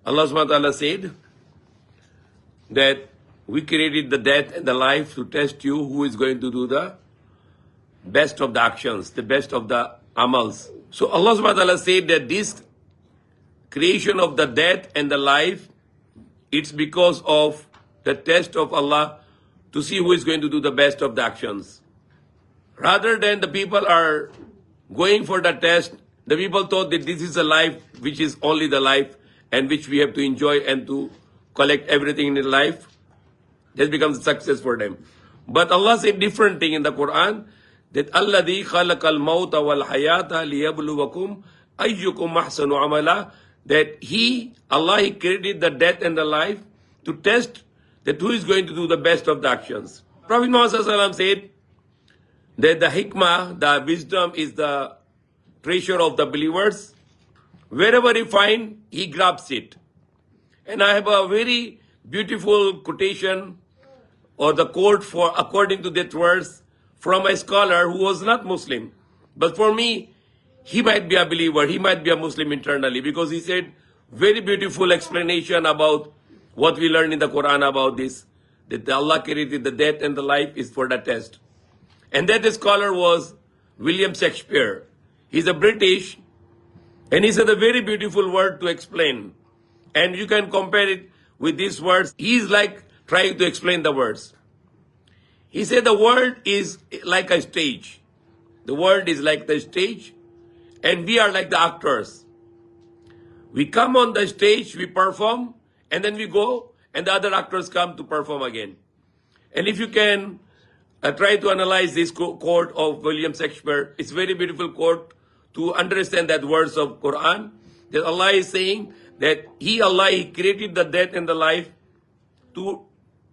Allah subhanahu wa ta'ala said that we created the death and the life to test you who is going to do the best of the actions, the best of the amals. So Allah subhanahu wa ta'ala said that this creation of the death and the life, it's because of the test of Allah to see who is going to do the best of the actions. Rather than the people are going for the test, the people thought that this is a life which is only the life and which we have to enjoy and to collect everything in life. That becomes a success for them. But Allah said different thing in the Quran, that Alladhi khalaqal mawta wal hayata liyabluwakum ayyukum ahsanu amala, that Allah created the death and the life to test that who is going to do the best of the actions. Prophet Muhammad said that the hikmah, the wisdom is the treasure of the believers. Wherever he finds, he grabs it. And I have a very beautiful quotation or the quote for according to that verse from a scholar who was not Muslim. But for me, he might be a believer, he might be a Muslim internally, because he said very beautiful explanation about what we learn in the Quran about this, that Allah created the death and the life is for the test. And that scholar was William Shakespeare. He's a British, and he said a very beautiful word to explain. And you can compare it with these words. He's like trying to explain the words. He said the world is like a stage. The world is like the stage, and we are like the actors. We come on the stage, we perform, and then we go, and the other actors come to perform again. And if you can try to analyze this quote of William Shakespeare, it's a very beautiful quote to understand that words of Quran, that Allah is saying that Allah created the death and the life to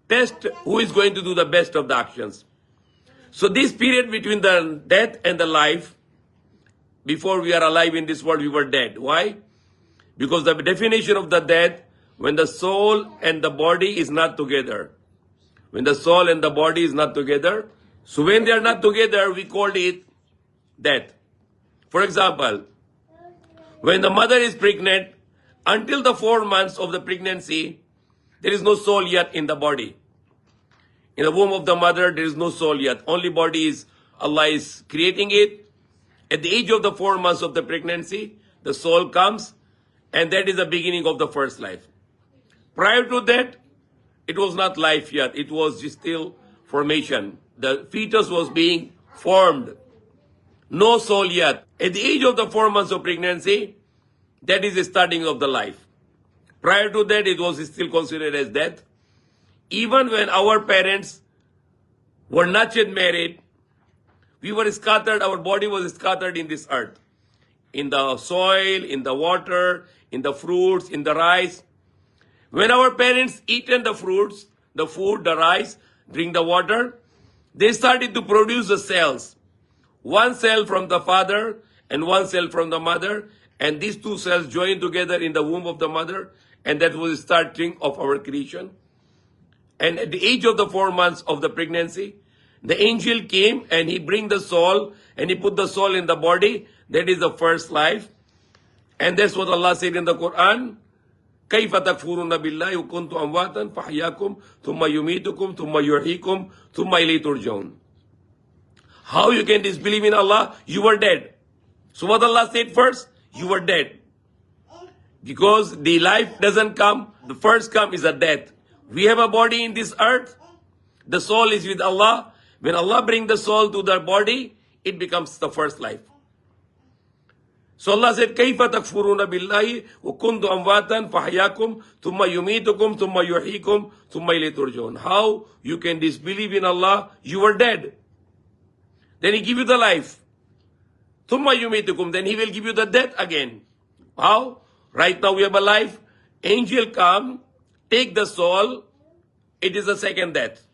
test who is going to do the best of the actions. So this period between the death and the life, before we are alive in this world, we were dead. Why? Because the definition of the death, when the soul and the body is not together. When the soul and the body is not together, so when they are not together, we called it death. For example, when the mother is pregnant, until the 4 months of the pregnancy, there is no soul yet in the body. In the womb of the mother, there is no soul yet. Only body is, Allah is creating it. At the age of the 4 months of the pregnancy, the soul comes, and that is the beginning of the first life. Prior to that, it was not life yet. It was just still formation. The fetus was being formed. No soul yet. At the age of the 4 months of pregnancy, that is the starting of the life. Prior to that, it was still considered as death. Even when our parents were not yet married, we were scattered, our body was scattered in this earth. In the soil, in the water, in the fruits, in the rice. When our parents eaten the fruits, the food, the rice, drink the water, they started to produce the cells. One cell from the father and one cell from the mother, and these two cells joined together in the womb of the mother, and that was the starting of our creation. And at the age of the 4 months of the pregnancy, the angel came and he bring the soul and he put the soul in the body. That is the first life. And that's what Allah said in the Quran. كَيْفَ تَكْفُرُونَ بِاللَّهِ وَكُنْتُمْ أَمْوَاتًا فَأَحْيَاكُمْ ثُمَّ يُمِيتُكُمْ ثُمَّ يُحْيِيكُمْ ثُمَّ إِلَيْهِ تُرْجَعُونَ. How you can disbelieve in Allah? You were dead. So what Allah said first? You were dead. Because the life doesn't come. The first come is a death. We have a body in this earth. The soul is with Allah. When Allah brings the soul to the body, it becomes the first life. So Allah said, كَيْفَ تَكْفُرُونَ بِاللَّهِ وَكُنْتُمْ أَمْوَاتًا فَأَحْيَاكُمْ ثُمَّ يُمِيتُكُمْ ثُمَّ يُحْيِيكُمْ ثُمَّ إِلَيْهِ تُرْجَعُونَ. How you can disbelieve in Allah? You were dead. Then He give you the life. ثُمَّ يُمِيتُكُمْ. Then He will give you the death again. How? Right now we have a life. Angel come, take the soul. It is the second death.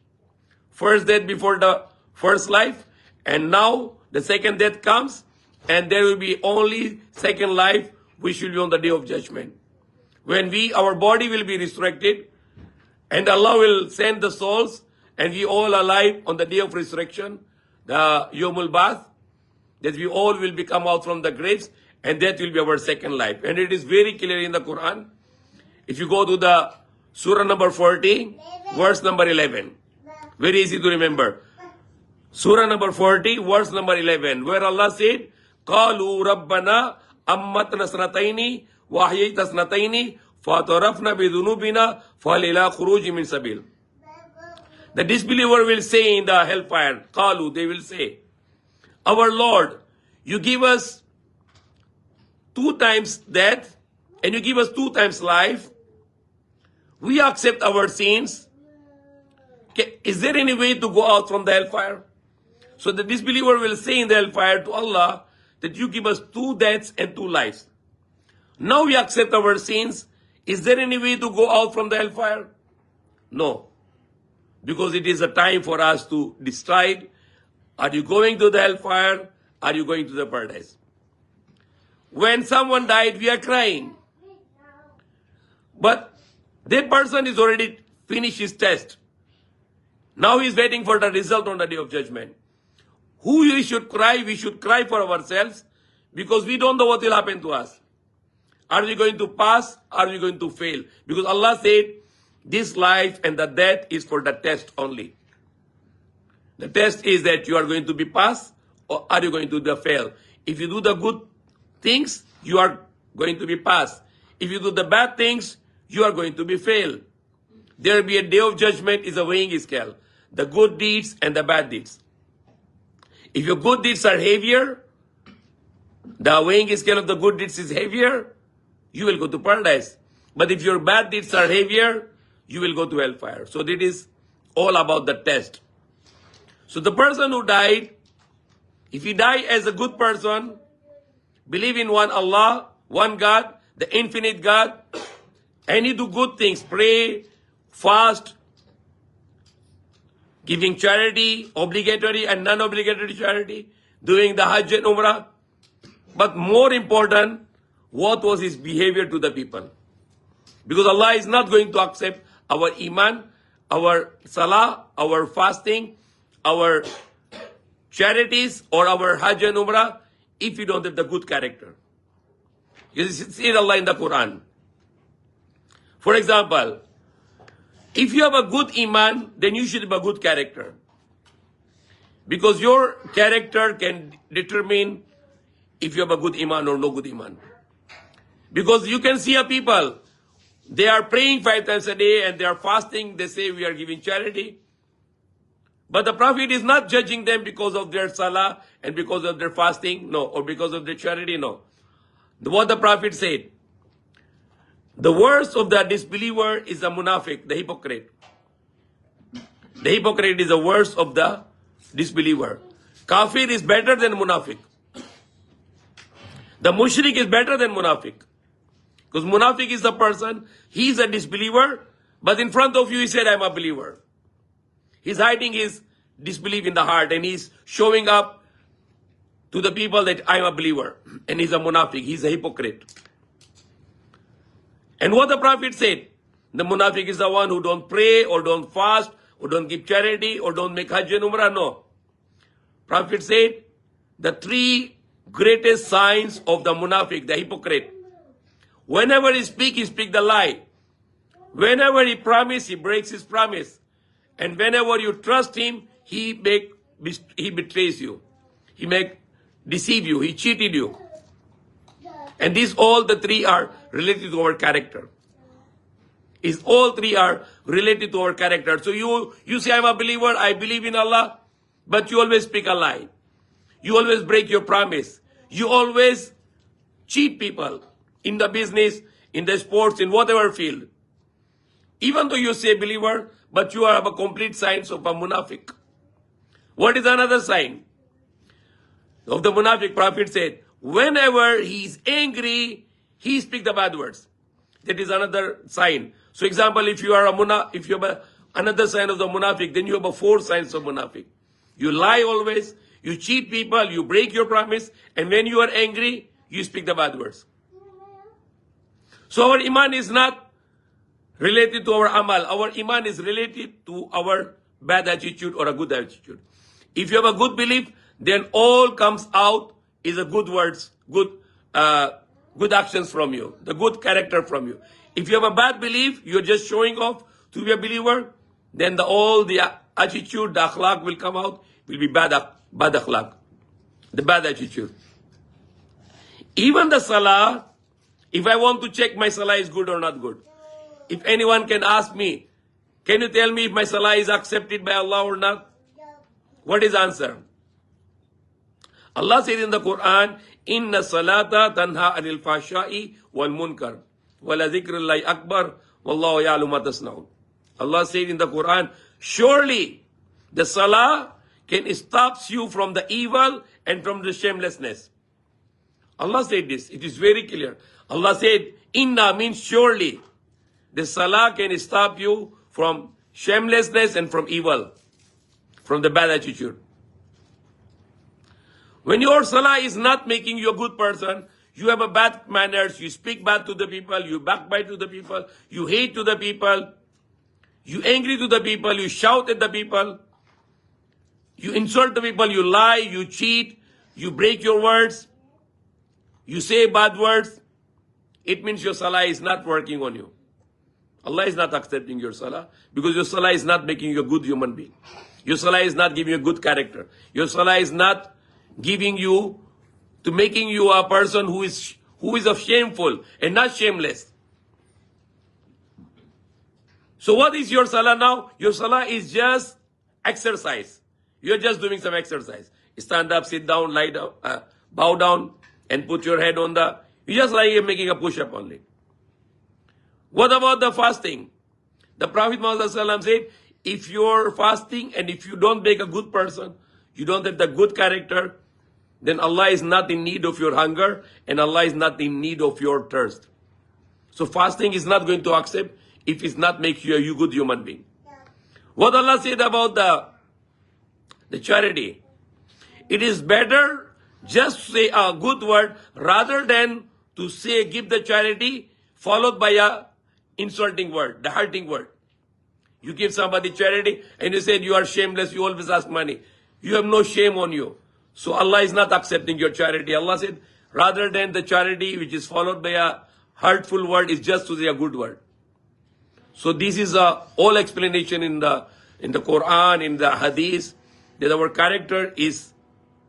First death before the first life. And now the second death comes. And there will be only second life, which will be on the day of judgment. When our body will be resurrected, and Allah will send the souls, and we all alive on the day of resurrection, the Yomul Bath, that we all will come out from the graves, and that will be our second life. And it is very clear in the Quran. If you go to the Surah number 40, verse number 11. Very easy to remember. Surah number 40, verse number 11, where Allah said, قَالُوا رَبَّنَا أَمَّتْنَا سْنَتَيْنِ وَأَحْيَيْتَ سْنَتَيْنِ فَاعْتَرَفْنَا بِذُنُوبِنَا فَهَلْ إِلَىٰ خُرُوجٍ مِّن سَبِيلٍ. The disbeliever will say in the hellfire, قَالُوا, they will say, our Lord, you give us 2 times death and you give us 2 times life. We accept our sins. Okay, is there any way to go out from the hellfire? So the disbeliever will say in the hellfire to Allah that you give us 2 deaths and 2 lives. Now we accept our sins. Is there any way to go out from the hellfire? No. Because it is a time for us to decide, are you going to the hellfire? Are you going to the paradise? When someone died, we are crying. But that person is already finished his test. Now he is waiting for the result on the day of judgment. Who we should cry? We should cry for ourselves because we don't know what will happen to us. Are we going to pass? Are we going to fail? Because Allah said, this life and the death is for the test only. The test is that you are going to be pass or are you going to fail? If you do the good things, you are going to be pass. If you do the bad things, you are going to be fail. There will be a day of judgment is a weighing scale. The good deeds and the bad deeds. If your good deeds are heavier, the weighing scale of the good deeds is heavier, you will go to paradise. But if your bad deeds are heavier, you will go to hellfire. So that is all about the test. So the person who died, if he died as a good person, believe in one Allah, one God, the infinite God, and he do good things, pray, fast, giving charity, obligatory and non-obligatory charity, doing the Hajj and Umrah. But more important, what was his behavior to the people? Because Allah is not going to accept our iman, our salah, our fasting, our charities, or our Hajj and Umrah if you don't have the good character. You see Allah in the Quran. For example, if you have a good iman, then you should have a good character. Because your character can determine if you have a good iman or no good iman. Because you can see a people, they are praying 5 times a day and they are fasting, they say we are giving charity. But the Prophet is not judging them because of their salah and because of their fasting, no, or because of their charity, no. What the Prophet said, the worst of the disbeliever is the munafiq, the hypocrite. The hypocrite is the worst of the disbeliever. Kafir is better than munafiq. The mushrik is better than munafiq. Because munafiq is the person, he is a disbeliever, but in front of you he said, I'm a believer. He's hiding his disbelief in the heart and he's showing up to the people that I'm a believer. And he's a munafiq, he's a hypocrite. And what the Prophet said, the munafiq is the one who don't pray or don't fast or don't give charity or don't make Hajj and Umrah, no. Prophet said, the 3 greatest signs of the munafiq, the hypocrite. Whenever he speaks the lie. Whenever he promises, he breaks his promise. And whenever you trust him, he betrays you. He deceive you. He cheated you. And these all the 3 are related to our character. All 3 are related to our character. So you say, I'm a believer, I believe in Allah, but you always speak a lie. You always break your promise. You always cheat people in the business, in the sports, in whatever field. Even though you say believer, but you have a complete signs of a munafiq. What is another sign of the munafiq? Prophet said, whenever he is angry, he speaks the bad words. That is another sign. So example, if you have another sign of the munafiq, then you have 4 signs of munafiq. You lie always, you cheat people, you break your promise, and when you are angry, you speak the bad words. So our iman is not related to our amal. Our iman is related to our bad attitude or a good attitude. If you have a good belief, then all comes out is a good words, good actions from you, the good character from you. If you have a bad belief, you're just showing off to be a believer, then all the attitude, the akhlaq will come out, will be bad akhlaq, the bad attitude. Even the salah, if I want to check my salah is good or not good, if anyone can ask me, can you tell me if my salah is accepted by Allah or not? What is the answer? Allah said in the Quran, Inna salata tanha anil fashai wal munkar. Wala zikrullahi akbar. Wallahu ya'lamu ma tasna'un. Allah said in the Quran, surely the salah can stop you from the evil and from the shamelessness. Allah said this. It is very clear. Allah said, Inna means surely. The salah can stop you from shamelessness and from evil, from the bad attitude. When your salah is not making you a good person, you have a bad manners, you speak bad to the people, you backbite to the people, you hate to the people, you angry to the people, you shout at the people, you insult the people, you lie, you cheat, you break your words, you say bad words, it means your salah is not working on you. Allah is not accepting your salah because your salah is not making you a good human being. Your salah is not giving you a good character. Your salah is not giving you to making you a person who is of shameful and not shameless. So what is your salah now? Your salah is just exercise. You're just doing some exercise. Stand up, sit down, lie down, bow down, and put your head on the. You just like you're making a push-up only. What about the fasting? The Prophet Muhammad said, if you're fasting and if you don't make a good person, you don't have the good character, then Allah is not in need of your hunger and Allah is not in need of your thirst. So fasting is not going to accept if it's not make you a good human being. What Allah said about the charity, it is better just say a good word rather than to say give the charity followed by a insulting word, the hurting word. You give somebody charity and you said you are shameless, you always ask money. You have no shame on you. So Allah is not accepting your charity. Allah said, rather than the charity which is followed by a hurtful word is just to say a good word. So this is a all explanation in the Quran, in the Hadith, that our character is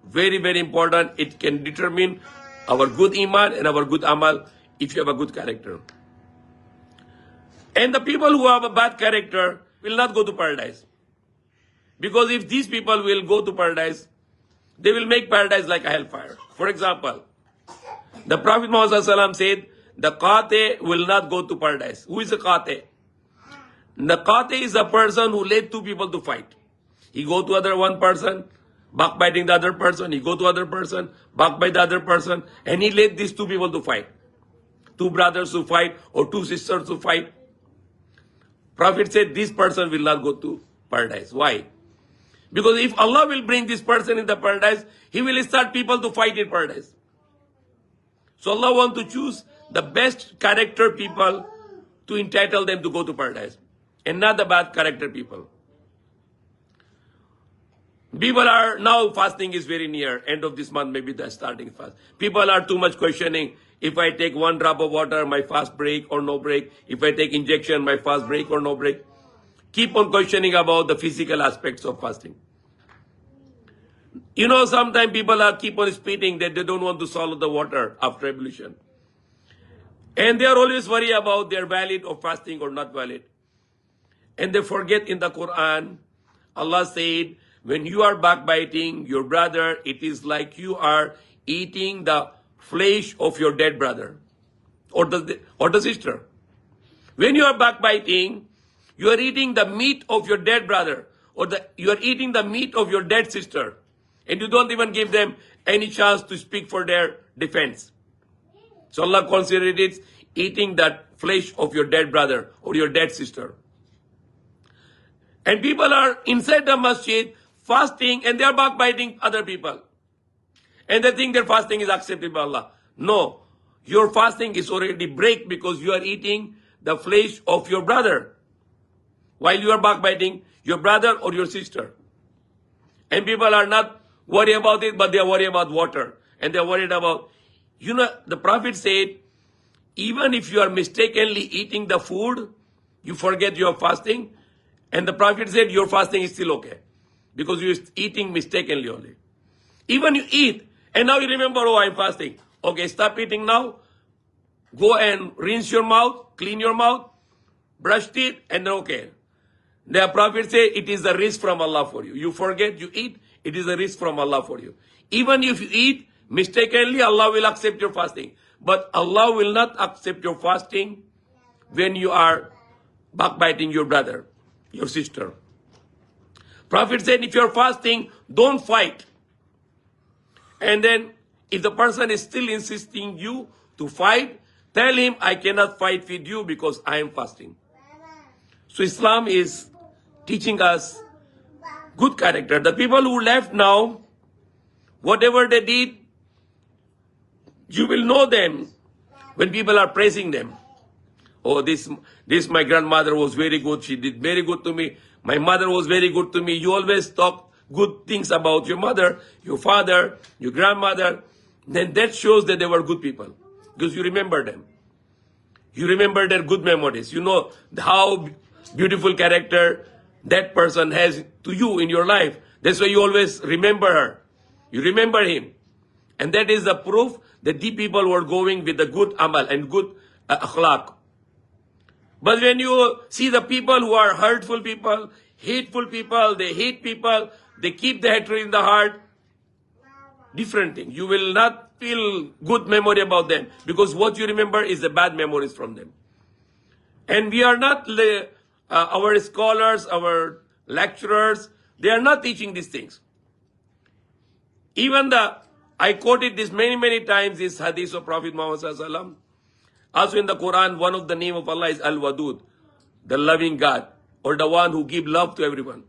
very, very important. It can determine our good iman and our good amal if you have a good character. And the people who have a bad character will not go to paradise. Because if these people will go to paradise, they will make paradise like a hellfire. For example, the Prophet Muhammad said, the qate will not go to paradise. Who is a qate? The qate is a person who led two people to fight. He go to other one person, backbiting the other person. He go to other person, backbite the other person. And he led these two people to fight. Two brothers who fight or two sisters who fight. Prophet said this person will not go to paradise. Why? Because if Allah will bring this person in the paradise, He will start people to fight in paradise. So Allah wants to choose the best character people to entitle them to go to paradise. And not the bad character people. People are, now fasting is very near. End of this month, maybe they're starting fast. People are too much questioning. If I take 1 drop of water, my fast break or no break. If I take injection, my fast break or no break. Keep on questioning about the physical aspects of fasting. You know, sometimes people keep on spitting that they don't want to swallow the water after ablution. And they are always worried about their valid or fasting or not valid. And they forget in the Quran, Allah said, when you are backbiting your brother, it is like you are eating the flesh of your dead brother or the sister. When you are backbiting, you are eating the meat of your dead brother or you are eating the meat of your dead sister. And you don't even give them any chance to speak for their defense. So Allah considered it eating that flesh of your dead brother or your dead sister. And people are inside the masjid fasting and they are backbiting other people. And they think their fasting is accepted by Allah. No, your fasting is already break because you are eating the flesh of your brother while you are backbiting your brother or your sister. And people are not worried about it, but they are worried about water. And they are worried about, the Prophet said, even if you are mistakenly eating the food, you forget you are fasting, and the Prophet said your fasting is still okay, because you are eating mistakenly only. Even you eat, and now you remember, oh, I'm fasting. Okay, stop eating now. Go and rinse your mouth, clean your mouth, brush teeth, and then okay. The Prophet said it is a risk from Allah for you. You forget, you eat, it is a risk from Allah for you. Even if you eat mistakenly, Allah will accept your fasting. But Allah will not accept your fasting when you are backbiting your brother, your sister. Prophet said if you are fasting, don't fight. And then if the person is still insisting you to fight, tell him, I cannot fight with you because I am fasting. So Islam is teaching us good character. The people who left now, whatever they did, you will know them when people are praising them. Oh, this my grandmother was very good. She did very good to me. My mother was very good to me. You always talk good things about your mother, your father, your grandmother. Then that shows that they were good people, because you remember them. You remember their good memories. You know how beautiful character that person has to you in your life. That's why you always remember her. You remember him. And that is the proof that the people were going with the good amal and good akhlaq. But when you see the people who are hurtful people, hateful people, they hate people, they keep the hatred in the heart, different thing. You will not feel good memory about them, because what you remember is the bad memories from them. And we are not, our scholars, our lecturers, they are not teaching these things. Even I quoted this many times, this hadith of Prophet Muhammad Sallallahu Alaihi Wasallam. Also in the Quran, one of the name of Allah is Al-Wadud, the loving God, or the one who gives love to everyone.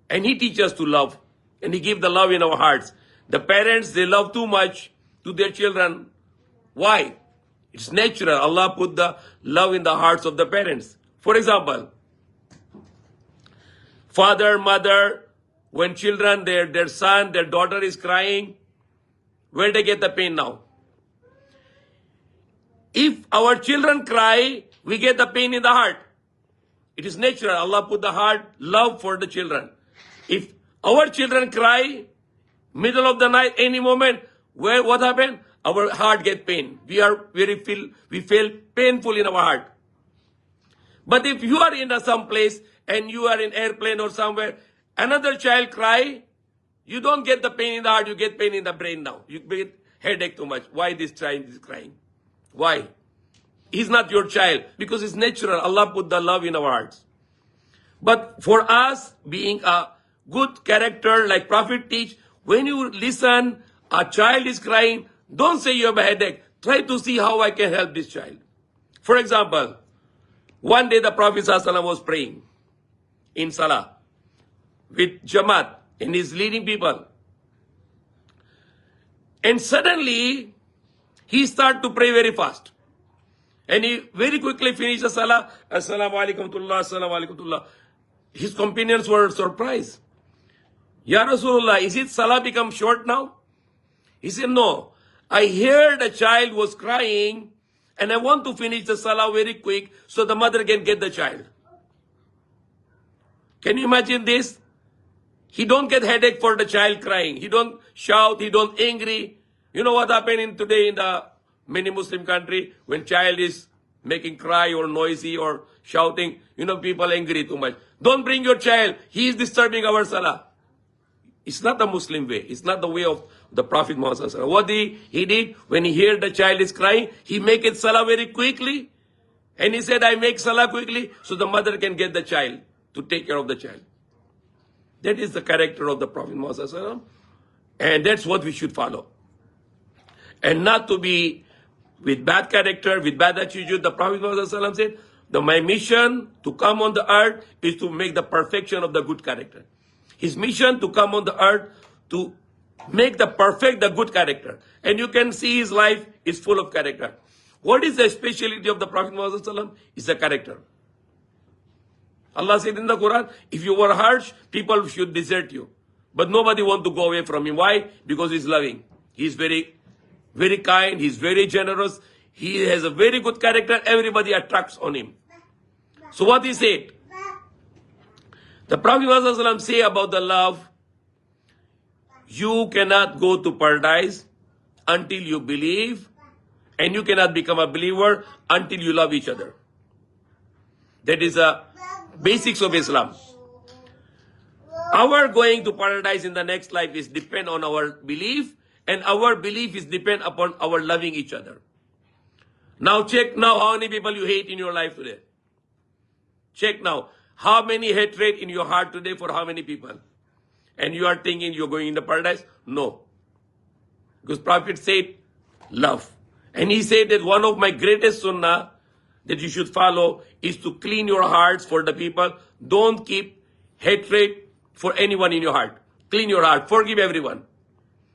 And He teaches us to love, and He gives the love in our hearts. The parents, they love too much to their children. Why? It's natural. Allah put the love in the hearts of the parents. For example, father, mother, when children, their son, their daughter is crying, where they get the pain now? If our children cry, we get the pain in the heart. It is natural. Allah put the heart, love for the children. If our children cry, middle of the night, any moment, what happened? Our heart get pain. We feel painful in our heart. But if you are in some place and you are in airplane or somewhere, another child cry, you don't get the pain in the heart, you get pain in the brain now. You get headache too much. Why this child is crying? Why? He's not your child, because it's natural. Allah put the love in our hearts. But for us, being a good character, like Prophet teach, when you listen, a child is crying, don't say you have a headache. Try to see how I can help this child. For example, one day the Prophet ﷺ was praying in Salah with Jamaat, and he's leading people. And suddenly, he started to pray very fast. And he very quickly finished the Salah. Assalamu alaikum tullah, assalamu alaikum tullah. His companions were surprised. Ya Rasulullah, is it Salah become short now? He said, no. I heard a child was crying, and I want to finish the Salah very quick so the mother can get the child. Can you imagine this? He don't get headache for the child crying. He don't shout, he don't angry. You know what happened today in the many Muslim country, when child is making cry or noisy or shouting, people angry too much. Don't bring your child. He is disturbing our Salah. It's not the Muslim way. It's not the way of the Prophet Muhammad. What he did, when he heard the child is crying, he make it Salah very quickly. And he said, I make Salah quickly so the mother can get the child, to take care of the child. That is the character of the Prophet Muhammad. And that's what we should follow. And not to be with bad character, with bad attitude. The Prophet Muhammad said, my mission to come on the earth is to make the perfection of the good character. His mission to come on the earth to make the good character. And you can see his life is full of character. What is the speciality of the Prophet Muhammad? Is the character. Allah said in the Quran, if you were harsh, people should desert you. But nobody want to go away from him. Why? Because he's loving. He's very very kind, he's very generous, he has a very good character, everybody attracts on him. So what he said? The Prophet ﷺ say about the love, you cannot go to paradise until you believe, and you cannot become a believer until you love each other. That is the basics of Islam. Our going to paradise in the next life is depend on our belief, and our belief is depend upon our loving each other. Now check now how many people you hate in your life today. Check now how many hatred in your heart today for how many people. And you are thinking you're going into paradise? No. Because Prophet said love. And he said that one of my greatest sunnah that you should follow is to clean your hearts for the people. Don't keep hatred for anyone in your heart. Clean your heart. Forgive everyone.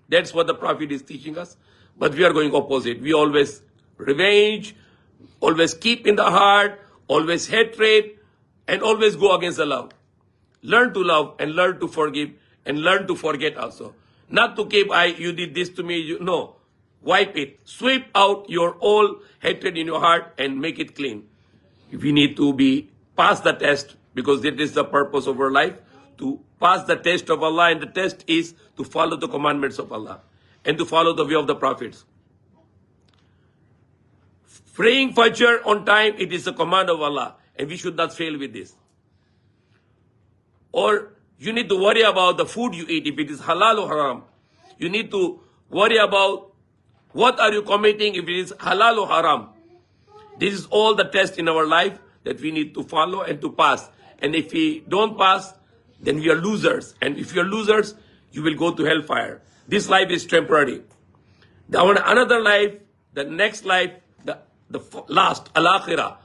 That's what the Prophet is teaching us. But we are going opposite. We always revenge, always keep in the heart, always hatred, and always go against the love. Learn to love and learn to forgive and learn to forget also. Not to keep, you did this to me. No. Wipe it. Sweep out your all hatred in your heart and make it clean. We need to pass the test, because that is the purpose of our life, to pass the test of Allah, and the test is to follow the commandments of Allah and to follow the way of the prophets. Praying Fajr on time, it is a command of Allah, and we should not fail with this. Or you need to worry about the food you eat, if it is halal or haram. You need to worry about what are you committing, if it is halal or haram. This is all the test in our life that we need to follow and to pass. And if we don't pass, then we are losers. And if you are losers, you will go to hellfire. This life is temporary. Another life, the next life, the last, al-akhirah.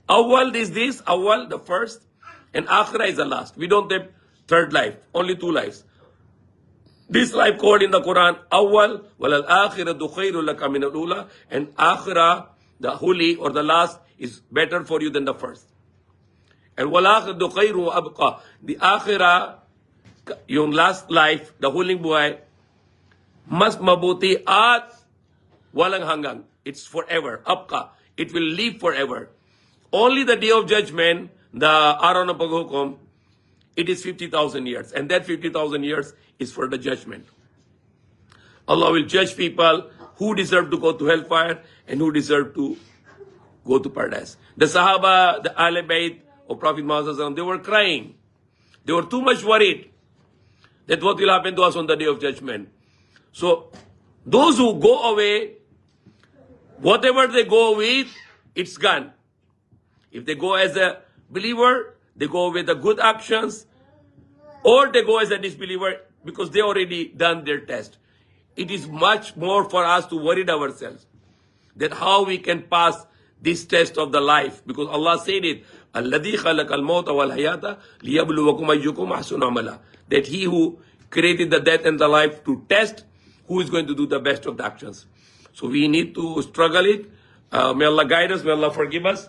Awal is this, awal, the first, and akhirah is the last. We don't have third life, only two lives. This life called in the Quran, awal, wal al-akhiratu khayrun laka min al-ula, and akhirah, the holy or the last, is better for you than the first. And wal akhiratu khayru abqa, the akhirah, your last life, the holy boy, mas mabuti at walang hanggang. It's forever, abqa. It will live forever. Only the day of judgment, the Araw ng Paghukom, it is 50,000 years. And that 50,000 years is for the judgment. Allah will judge people who deserve to go to hellfire and who deserve to go to paradise. The Sahaba, the Ahl Bayt of Prophet Muhammad, they were crying. They were too much worried that what will happen to us on the day of judgment. So, those who go away, whatever they go with, it's gone. If they go as a believer, they go with the good actions, or they go as a disbeliever because they already done their test. It is much more for us to worry ourselves that how we can pass this test of the life, because Allah said it, الَّذِي خَلَقَ الْمَوْتَ وَالْحَيَاةَ لِيَبْلُوَكُمْ أَيُّكُمْ أَحْسَنُ عَمَلًا. That He who created the death and the life to test who is going to do the best of the actions. So we need to struggle it. May Allah guide us, may Allah forgive us.